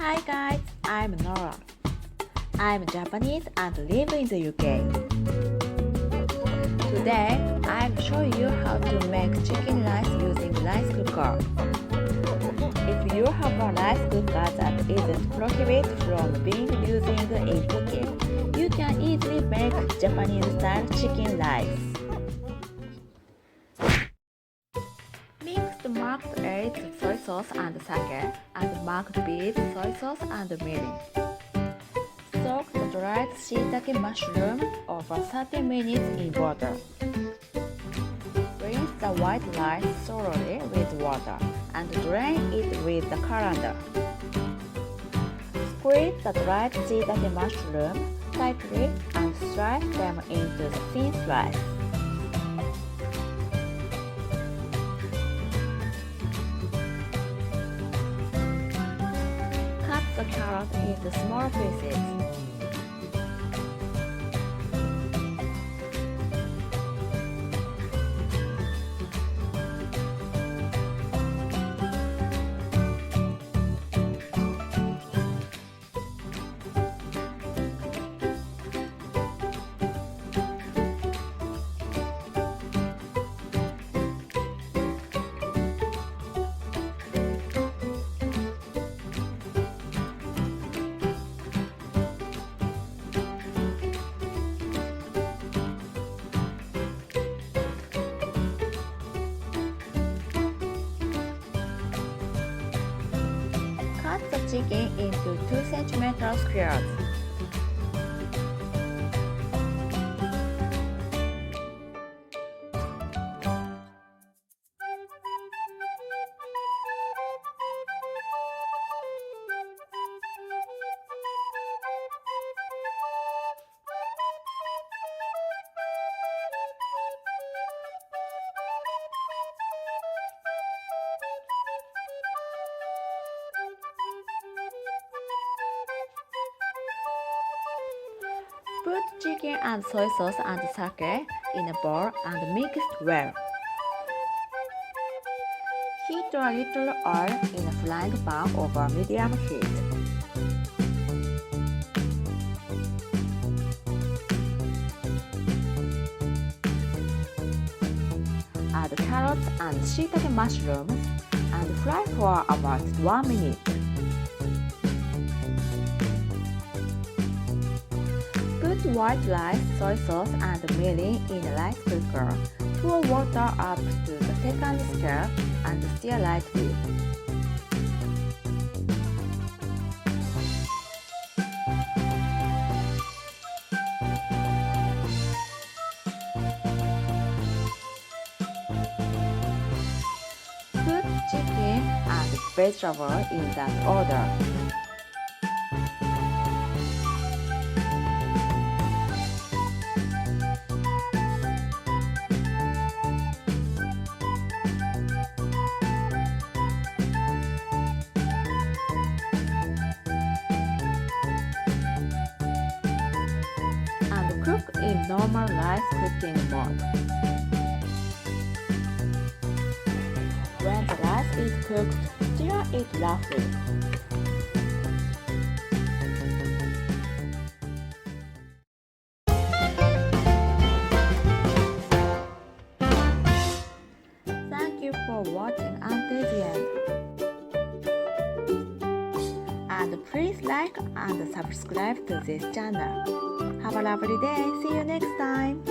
Hi guys, I'm Nora. I'm Japanese and live in the UK. Today, I'll show you how to make chicken rice using rice cooker. If you have a rice cooker that isn't prohibited from being used in cooking, you can easily make Japanese-style chicken rice. Mix the marked eggs, soy sauce and sake, and marked beans, soy sauce and mirin. Soak the dried shiitake mushroom over 30 minutes in water. Rinse the white rice thoroughly with water and drain it with the colander. Squeeze the dried shiitake mushroom tightly and slice them into the thin slices. Cut the carrot into small pieces. Cut the chicken into 2 cm squares. Put chicken and soy sauce and sake in a bowl and mix it well. Heat a little oil in a frying pan over medium heat. Add carrots and shiitake mushrooms and fry for about 1 minute. Put white rice, soy sauce and mirin in a rice cooker. Pour water up to the second scale and stir lightly. Put chicken and vegetables in that order. Cook in normal rice cooking mode. When the rice is cooked, stir it roughly. Thank you for watching until the end. And please like and subscribe to this channel. Have a lovely day. See you next time.